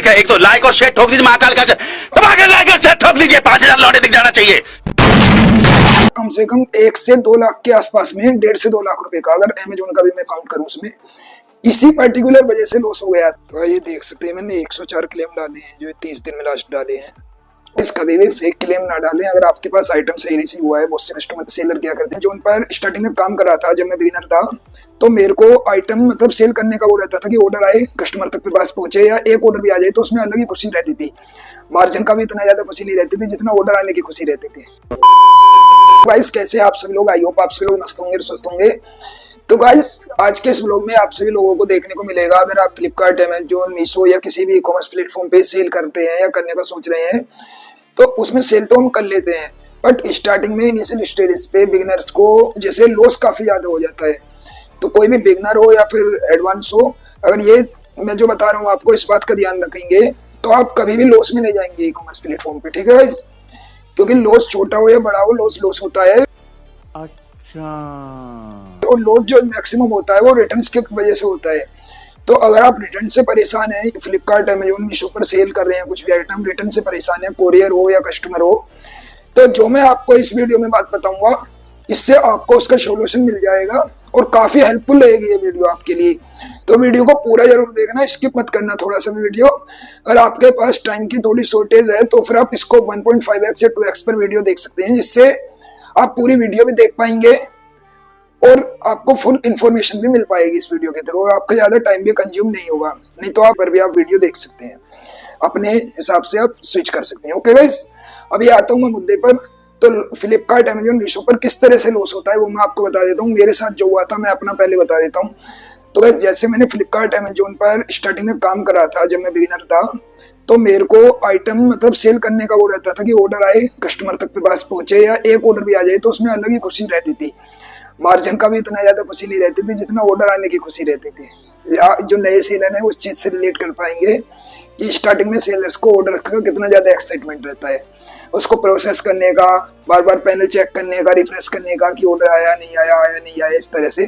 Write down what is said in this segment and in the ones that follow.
क्या, एक तो लाइक और शेयर ठोक दीजिए, महाकाल का लाइक और शेयर ठोक दीजिए, 5,000 लौटे दिख जाना चाहिए। कम से कम 1 से 2 लाख के आसपास में, 1.5 से 2 लाख रुपए का, अगर अमेजोन का भी मैं काउंट करूं उसमें, इसी पर्टिकुलर वजह से लॉस हो गया। तो ये देख सकते हैं मैंने 104 क्लेम डाले हैं जो 30 दिन में लास्ट डाले हैं। इस कभी भी फेक क्लेम ना डालें। अगर आपके पास आइटम सही रिसीव हुआ है, बहुत से कस्टमर सेलर क्या करते हैं, जो उन पर स्टार्टिंग में काम कर रहा था जब मैं बिगिनर था, तो मेरे को आइटम मतलब सेल करने का वो रहता था कि ऑर्डर आए, कस्टमर तक के पास पहुंचे, या एक ऑर्डर भी आ जाए तो उसमें अलग ही खुशी रहती थी। मार्जिन का भी इतना ज्यादा खुशी नहीं रहती थी जितना ऑर्डर आने की खुशी रहती थी। गाइस कैसे आप सभी लोग, आई होप आप सभी लोग मस्त होंगे, स्वस्थ होंगे। तो गाइस आज के इस व्लॉग में आप सभी लोगों को देखने को मिलेगा, अगर आप फ्लिपकार्ट, अमेजोन, मीशो या किसी भी ई कॉमर्स प्लेटफॉर्म पे सेल करते हैं या करने का सोच रहे हैं, तो उसमें सेल तो हम कर लेते हैं, बट स्टार्टिंग में इनिशियल स्टेज पे बिगिनर्स को जैसे लॉस काफी ज्यादा हो जाता है। तो कोई भी बिगिनर हो या फिर एडवांस हो, अगर ये मैं जो बता रहा हूँ आपको इस बात का ध्यान रखेंगे तो आप कभी भी लॉस में नहीं जाएंगे ई कॉमर्स प्लेटफॉर्म पे, ठीक है गाइस? क्योंकि लॉस छोटा हो या बड़ा हो, लॉस होता है। अच्छा। और लॉस जो मैक्सिमम होता है वो रिटर्न्स की वजह से होता है। तो अगर आप रिटर्न से परेशान हैं, फ्लिपकार्ट, अमेजोन, मीशो पर सेल कर रहे हैं कुछ भी आइटम, रिटर्न से परेशान है, कोरियर हो या कस्टमर हो, तो जो मैं आपको इस वीडियो में बात बताऊंगा, इससे आपको उसका सोल्यूशन मिल जाएगा और काफी हेल्पफुल रहेगी ये वीडियो आपके लिए। तो वीडियो को पूरा जरूर देखना, स्किप मत करना थोड़ा सा भी वीडियो। अगर आपके पास टाइम की थोड़ी शॉर्टेज है तो फिर आप इसको 1.5x या 2x पर वीडियो देख सकते हैं, जिससे आप पूरी वीडियो भी देख पाएंगे और आपको फुल इन्फॉर्मेशन भी मिल पाएगी इस वीडियो के थ्रू, और आपका ज्यादा टाइम भी कंज्यूम नहीं होगा। नहीं तो आप पर भी आप वीडियो देख सकते हैं, अपने हिसाब से आप स्विच कर सकते हैं। ओके गाइस, अभी आता हूँ मैं मुद्दे पर। तो फ्लिपकार्ट, अमेजोन, मीशो पर किस तरह से लॉस होता है वो मैं आपको बता देता हूँ। मेरे साथ जो हुआ था मैं अपना पहले बता देता हूँ। तो गाइस जैसे मैंने फ्लिपकार्ट, अमेजोन पर स्टार्टिंग में काम करा था जब मैं बिगिनर था, तो मेरे को आइटम मतलब सेल करने का वो रहता था कि ऑर्डर आए, कस्टमर तक के पास पहुंचे, या एक ऑर्डर भी आ जाए तो उसमें अलग ही खुशी रहती थी। मार्जिन का भी इतना ज्यादा खुशी नहीं रहती थी जितना ऑर्डर आने की खुशी रहती थी। या जो नए सेलर है उस चीज से रिलेट कर पाएंगे कि स्टार्टिंग में सेलर्स को ऑर्डर का कितना ज्यादा एक्साइटमेंट रहता है, उसको प्रोसेस करने का, बार बार पैनल चेक करने का, रिफ्रेश करने का कि ऑर्डर आया नहीं आया, आया नहीं आया, इस तरह से।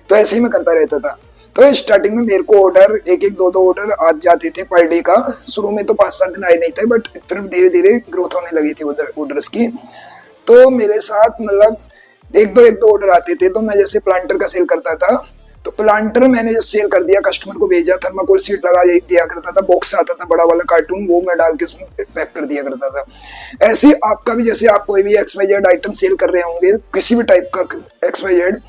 तो ऐसे ही मैं करता रहता था। तो स्टार्टिंग में मेरे को ऑर्डर एक एक दो ऑर्डर आ जाते थे पर डे का। शुरू में तो 5-7 दिन आए नहीं थे, बट फिर धीरे धीरे ग्रोथ होने लगी थी ऑर्डर्स की। तो मेरे साथ मतलब एक दो ऑर्डर आते थे। तो मैं जैसे प्लांटर का सेल करता था, तो प्लांटर मैंने जब सेल कर दिया, कस्टमर को भेजा, थर्माकोल शीट लगा दिया करता था, बॉक्स आता था बड़ा वाला कार्टून, वो मैं डाल के उसमें पैक कर दिया करता था। ऐसे आपका भी, जैसे आप कोई भी XYZ आइटम सेल कर रहे होंगे, किसी भी टाइप का XYZ,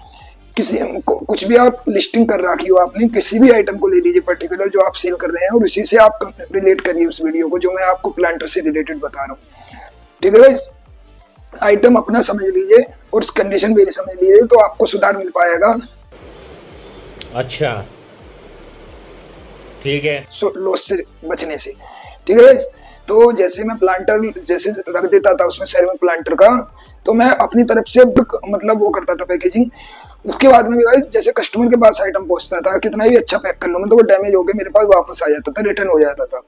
किसी कुछ भी आप लिस्टिंग कर रखी हो आपने, किसी भी आइटम को ले लीजिए पर्टिकुलर जो आप सेल कर रहे हैं, और उसी से आप रिलेट करिए उस वीडियो को जो मैं आपको प्लांटर से रिलेटेड बता रहा हूँ, ठीक है गाइस? आइटम अपना समझ लीजिए और कंडीशन मेरी समझ लीजिए, तो आपको सुधार मिल पाएगा। अच्छा ठीक है, लॉस से बचने से, ठीक है। तो जैसे मैं प्लांटर जैसे रख देता था उसमें सेरेमिक प्लांटर का, तो मैं अपनी तरफ से मतलब वो करता था पैकेजिंग। उसके बाद में भी गाइस जैसे कस्टमर के पास आइटम पहुंचता था, कितना भी अच्छा पैक कर लो मैं, तो वो डैमेज हो गया मेरे पास वापस आ जाता था, रिटर्न हो जाता था।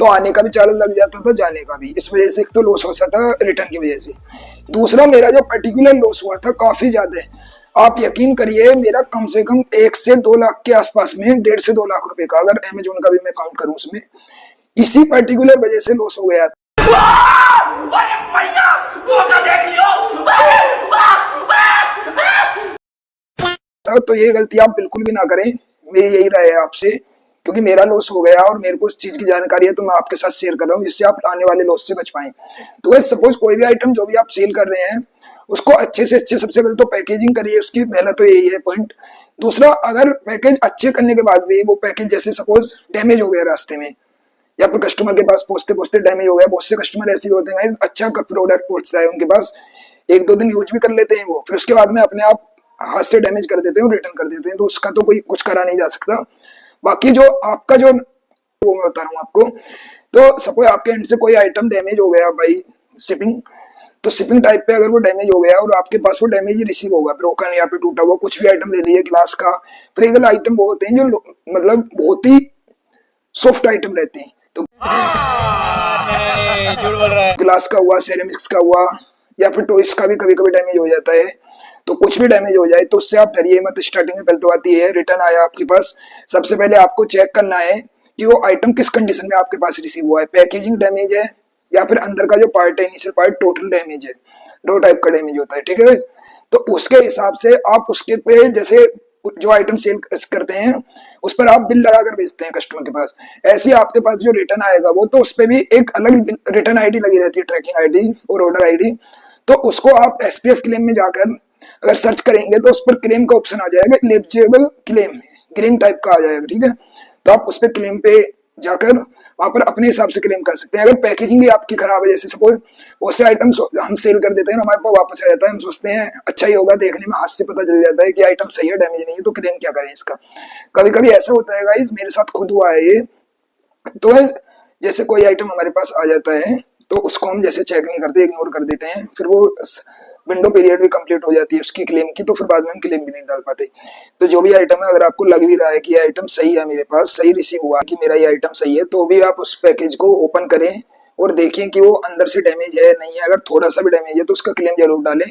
तो आने का भी चार्ज लग जाता था, जाने का भी। इस वजह से एक तो लॉस होता था रिटर्न की वजह से। दूसरा मेरा जो पर्टिकुलर लॉस हुआ था काफी ज्यादा है, आप यकीन करिए, मेरा कम से कम 1 से 2 लाख के आसपास में, 1.5 से 2 लाख रुपए का, अगर अमेजोन का भी मैं काउंट करूं उसमें, इसी पर्टिकुलर वजह से लॉस हो गया। तो ये गलती आप बिल्कुल भी ना करें, मेरी यही राय है आपसे, क्योंकि मेरा लॉस हो गया और मेरे को इस चीज की जानकारी है, तो मैं आपके साथ शेयर कर रहा हूँ जिससे आप आने वाले लॉस से बच पाएं। तो सपोज कोई भी आइटम जो भी आप सेल कर रहे हैं, उसको अच्छे से अच्छे, सबसे पहले तो पैकेजिंग करिए उसकी, पहला तो यही है पॉइंट। दूसरा, अगर पैकेज अच्छे करने के बाद भी वो पैकेज जैसे सपोज डैमेज हो गया रास्ते में, या फिर कस्टमर के पास पहुंचते पहुंचते डैमेज हो गया, बहुत से कस्टमर ऐसे भी होते हैं अच्छा प्रोडक्ट पहुंचता है उनके पास, 1-2 दिन यूज भी कर लेते हैं वो, फिर उसके बाद में अपने आप हाथ से डैमेज कर देते हैं और रिटर्न कर देते हैं, तो उसका तो कोई कुछ करा नहीं जा सकता। बाकी जो आपका जो वो मैं बता रहा हूँ आपको, तो सपोज आपके एंड से कोई आइटम डैमेज हो गया बाई शिपिंग, तो शिपिंग टाइप पे अगर वो डैमेज हो गया और आपके पास वो डैमेज रिसीव होगा, ब्रोकन या फिर टूटा हुआ कुछ भी आइटम ले लीजिए, ग्लास का, फ्रेगल आइटम वो होते हैं जो मतलब बहुत ही सॉफ्ट आइटम रहते हैं, तो झूठ बोल रहा है। ग्लास का हुआ, सेरेमिक्स का हुआ, या फिर टॉयज का भी कभी कभी डैमेज हो जाता है। तो कुछ भी डैमेज हो जाए तो उससे आप डरिए मत। स्टार्टिंग में पहले तो आती है, रिटर्न आया आपके पास, सबसे पहले आपको चेक करना है कि वो आइटम किस कंडीशन में आपके पास रिसीव हुआ है, पैकेजिंग डैमेज है या फिर अंदर का जो पार्ट है, इनिशियल पार्ट टोटल डैमेज है। दो टाइप का डैमेज होता है, ठीक है। तो उसके हिसाब से आप उसके पे जैसे जो आइटम सेल करते हैं उस पर आप बिल लगाकर भेजते हैं कस्टमर के पास, ऐसे ही आपके पास जो रिटर्न आएगा वो तो उस पर भी एक अलग रिटर्न आईडी लगी रहती है, ट्रैकिंग आईडी और ऑर्डर आईडी। तो उसको आप एसपीएफ क्लेम में जाकर अगर सर्च करेंगे तो उस पर क्लेम का ऑप्शन आ जाएगा, एलिजिबल क्लेम ग्रीन टाइप का आ जाएगा, ठीक है। तो आप उस पर क्लेम पे जाकर वहां पर अपने हिसाब से क्लेम कर सकते हैं। अगर पैकेजिंग भी आपकी खराब है, जैसे सपोज बहुत से आइटम हम सेल कर देते हैं, हमारे पास वापस आ जाता है, हम सोचते हैं अच्छा ही होगा, देखने में हाथ से पता चल जाता है कि आइटम सही है, डैमेज नहीं है, तो क्लेम क्या करें इसका। कभी कभी ऐसा होता है गाइस, मेरे साथ खुद हुआ है ये। तो जैसे कोई आइटम हमारे पास आ जाता है तो उसको हम जैसे चेक नहीं करते, इग्नोर कर देते हैं, फिर वो विंडो पीरियड भी कंप्लीट हो जाती है उसकी क्लेम की, तो फिर बाद में हम क्लेम भी नहीं डाल पाते। तो जो भी आइटम है, अगर आपको लग भी रहा है कि ये आइटम सही है, मेरे पास सही रिसीव हुआ कि मेरा ये आइटम सही है, तो भी आप उस पैकेज को ओपन करें और देखें कि वो अंदर से डैमेज है नहीं है। अगर थोड़ा सा भी डैमेज है तो उसका क्लेम जरूर डालें,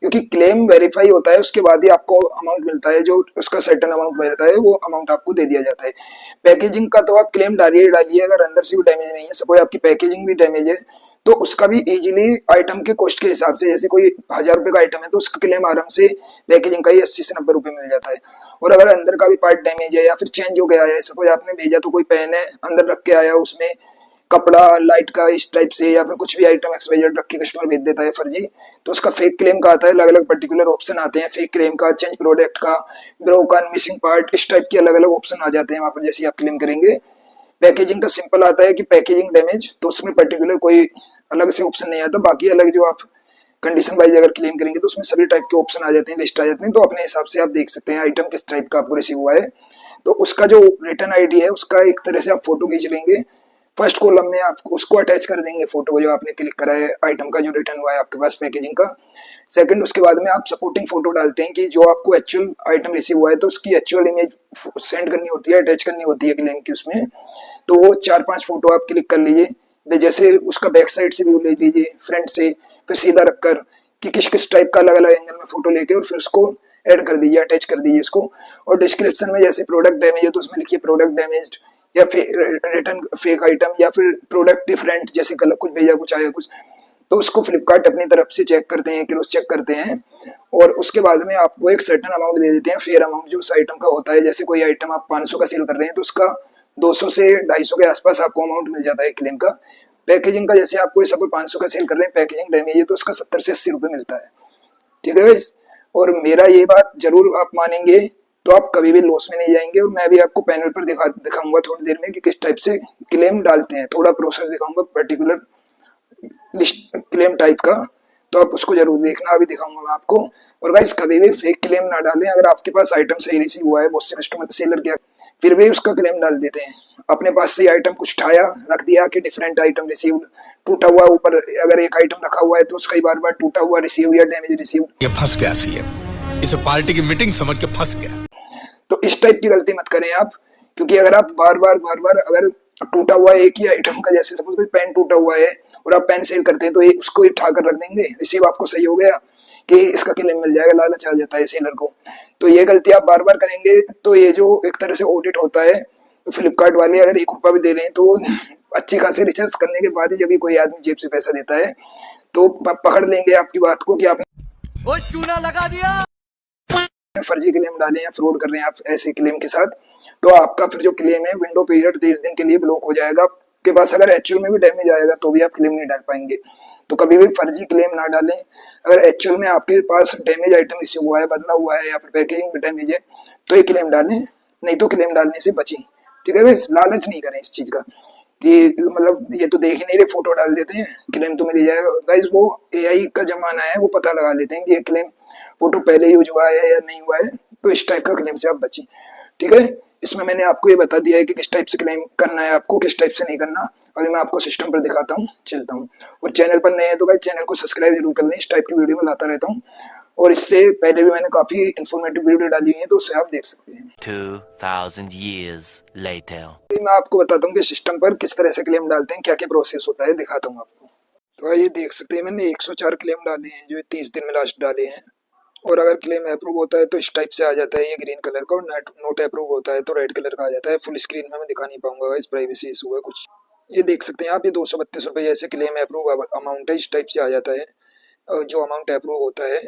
क्योंकि क्लेम वेरीफाई होता है, उसके बाद ही आपको अमाउंट मिलता है, जो उसका सर्टेन अमाउंट मिलता है वो अमाउंट आपको दे दिया जाता है। पैकेजिंग का तो आप क्लेम डालिए, अगर अंदर से भी डैमेज नहीं है, सपोज आपकी पैकेजिंग भी डैमेज है, तो उसका भी इजीली आइटम के कॉस्ट के हिसाब से, जैसे कोई 1000 रुपए का आइटम है तो उसका क्लेम आराम से पैकेजिंग का ही 80 से 90 रुपए मिल जाता है। और अगर अंदर का भी पार्ट डैमेज है या फिर चेंज हो गया है, सपोज आपने भेजा तो कोई पेन है अंदर रख के आया, उसमें कपड़ा लाइट का इस टाइप से या फिर कुछ भी आइटम एक्सवाइजेड रख के कस्टमर भेज देता है फर्जी, तो उसका फेक क्लेम का आता है। अलग अलग पर्टिकुलर ऑप्शन आते हैं फेक क्लेम का, चेंज प्रोडक्ट का, ब्रोकन, मिसिंग पार्ट, इस टाइप के अलग अलग ऑप्शन आ जाते हैं वहां पर जैसे आप क्लेम करेंगे। पैकेजिंग का सिंपल आता है कि पैकेजिंग डैमेज, तो उसमें पर्टिकुलर कोई अलग से ऑप्शन नहीं आता। बाकी अलग जो आप कंडीशन वाइज अगर क्लेम करेंगे तो उसमें सभी टाइप के ऑप्शन आ जाते हैं, लिस्ट आ जाते हैं, तो अपने हिसाब से आप देख सकते हैं आइटम किस टाइप का आपको रिसीव हुआ है। तो उसका जो रिटर्न आईडी है उसका एक तरह से आप फोटो खींच लेंगे, फर्स्ट कॉलम में आप उसको अटैच कर देंगे फोटो को जो आपने क्लिक करा है आइटम का जो रिटर्न हुआ है आपके पास पैकेजिंग का। सेकंड, उसके बाद में आप सपोर्टिंग फोटो डालते हैं कि जो आपको एक्चुअल आइटम रिसीव हुआ है तो उसकी एक्चुअल इमेज सेंड करनी होती है, अटैच करनी होती है क्लेम की उसमें। तो वो 4-5 फोटो आप क्लिक कर लीजिए, जैसे उसका बैक साइड से व्यू ले लीजिए, फ्रंट से, फिर सीधा रखकर कि किस किस टाइप का अलग अलग एंगल में फोटो लेके और फिर उसको ऐड कर दीजिए, अटैच कर दीजिए उसको। और डिस्क्रिप्शन में जैसे प्रोडक्ट डैमेज है तो उसमें लिखिए प्रोडक्ट डैमेज्ड, या रिटर्न फेक आइटम, या फिर प्रोडक्ट डिफरेंट, जैसे गलत कुछ भेजा कुछ आया कुछ, तो उसको फ्लिपकार्ट अपनी तरफ से चेक करते हैं, क्रॉस चेक करते हैं और उसके बाद में आपको एक सर्टेन अमाउंट दे देते हैं, फेयर अमाउंट जो उस आइटम का होता है। जैसे कोई आइटम आप 500 का सेल कर रहे हैं तो उसका 200 से 250 के आसपास आपको अमाउंट मिल जाता है क्लेम का। पैकेजिंग का जैसे आप कोई 500 का सेल कर रहे हैं, पैकेजिंग डैमेज है तो उसका 70 से 80 रुपए मिलता है, ठीक है गाइस। और मेरा ये बात जरूर आप मानेंगे तो आप कभी भी लॉस में नहीं जाएंगे। और मैं भी आपको पैनल पर दिखाऊंगा थोड़ी देर में कि किस टाइप से क्लेम डालते हैं, थोड़ा प्रोसेस दिखाऊंगा पर्टिकुलर लिस्ट क्लेम टाइप का, तो आप उसको जरूर देखना, अभी दिखाऊंगा मैं आपको। और गाइस कभी भी फेक क्लेम ना डालें, अगर आपके पास आइटम सही रिसीव हुआ है, बहुत से कस्टमर सेलर क्या फिर भी उसका क्लेम डाल देते हैं, अपने पास से आइटम कुछ उठाया रख दिया कि डिफरेंट आइटम रिसीव्ड, टूटा हुआ ऊपर अगर एक आइटम रखा हुआ है तो उसका बार बार टूटा हुआ रिसीव या डैमेज रिसीव। ये फंस गया सीएम, इसे पार्टी की मीटिंग समझ के फंस गया। तो इस टाइप की गलती मत करें आप, क्योंकि अगर आप बार बार अगर टूटा हुआ एक ही आइटम का, जैसे सपोज कोई पेन टूटा हुआ है और आप पेन सेल करते हैं तो उसको ही उठा कर रख देंगे, रिसीव आपको सही हो गया कि इसका क्लेम मिल जाएगा, लालच आ जाता है सेलर को। तो ये गलती आप बार बार करेंगे तो ये जो एक तरह से ऑडिट होता है, तो फ्लिपकार्ट वाले अगर 1 रुपया भी दे रहे हैं तो अच्छी खासी रिसर्च करने के बाद ही जब भी कोई आदमी जेब से पैसा देता है तो पकड़ लेंगे आपकी बात को कि आपने चूना लगा दिया, फर्जी क्लेम डाले या फ्रॉड कर रहे हैं आप ऐसे क्लेम के साथ, तो आपका फिर जो क्लेम है विंडो पीरियड 30 दिन के लिए ब्लॉक हो जाएगा आपके पास। अगर एक्चुअल में भी डैमेज आएगा तो भी आप क्लेम नहीं डाल पाएंगे। तो कभी भी फर्जी क्लेम ना डालें। अगर एक्चुअल में आपके पास डैमेज आइटम रिसीव हुआ है, बदला हुआ है, या फिर पैकेजिंग में डैमेज है तो ये क्लेम डालें, नहीं तो क्लेम डालने से बचें, ठीक है। लालच नहीं करें इस चीज का कि मतलब ये तो देख ही नहीं रहे, फोटो डाल देते हैं क्लेम तो मिल जाएगा। गाइस वो एआई का जमाना है, वो पता लगा लेते हैं कि ये क्लेम फोटो पहले यूज हुआ है या नहीं हुआ है, तो इस टाइप का क्लेम से आप बचें, ठीक है। इसमें मैंने आपको ये बता दिया है कि किस टाइप से क्लेम करना है आपको, किस टाइप से नहीं करना। अभी मैं आपको सिस्टम पर दिखाता हूँ, चलता हूँ। और चैनल पर नए हैं तो भाई चैनल को सब्सक्राइब जरूर कर लें, इस टाइप की वीडियो में लाता रहता हूँ। और इससे पहले भी मैंने काफी इन्फॉर्मेटिव वीडियो डाली हुई है तो उसे आप देख सकते हैं। 2000 years later. मैं आपको बताता हूँ कि सिस्टम पर किस तरह से क्लेम डालते हैं, क्या क्या प्रोसेस होता है, दिखाता हूँ आपको। तो ये देख सकते हैं मैंने 104 क्लेम डाले हैं जो 30 दिन में लास्ट डाले हैं। और अगर क्लेम अप्रूव होता है तो इस टाइप से आ जाता है ये ग्रीन कलर का, और नोट अप्रूव होता है तो रेड कलर का आ जाता है। फुल स्क्रीन में मैं दिखा नहीं पाऊंगा, इस प्राइवेसी इशू है कुछ। ये देख सकते हैं आप, ये 232 रुपये जैसे क्लेम अप्रूव अमाउंट है, इस टाइप से आ जाता है जो अमाउंट अप्रूव होता है।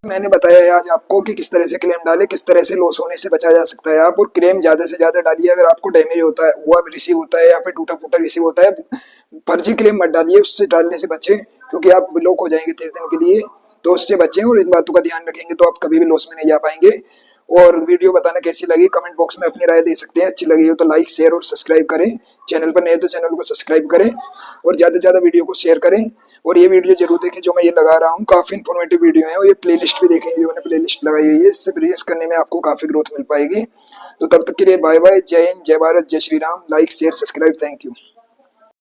मैंने बताया है आज आपको कि किस तरह से क्लेम डाले, किस तरह से लॉस होने से बचा जा सकता है आप। और क्लेम ज्यादा से ज्यादा डालिए, अगर आपको डैमेज होता है हुआ रिसीव होता है या फिर टूटा फूटा रिसीव होता है, फर्जी क्लेम मत डालिए, उससे डालने से बचें क्योंकि आप ब्लॉक हो जाएंगे 30 दिन के लिए। तो उससे बचें और इन बातों का ध्यान रखेंगे तो आप कभी भी लॉस में नहीं जा पाएंगे। और वीडियो बताना कैसी लगी कमेंट बॉक्स में अपनी राय दे सकते हैं। अच्छी लगी हो तो लाइक शेयर और सब्सक्राइब करें, चैनल पर नए तो चैनल को सब्सक्राइब करें और ज़्यादा से ज़्यादा वीडियो को शेयर करें। और ये वीडियो जरूर देखें जो मैं ये लगा रहा हूँ, काफ़ी इन्फॉर्मेटिव वीडियो है। और ये प्लेलिस्ट भी देखें जो मैंने प्लेलिस्ट लगाई हुई है, इससे प्रेस करने में आपको काफ़ी ग्रोथ मिल पाएगी। तो तब तक के लिए बाय बाय, जय हिंद, जय भारत, जय Shri Ram. Like share subscribe, thank you.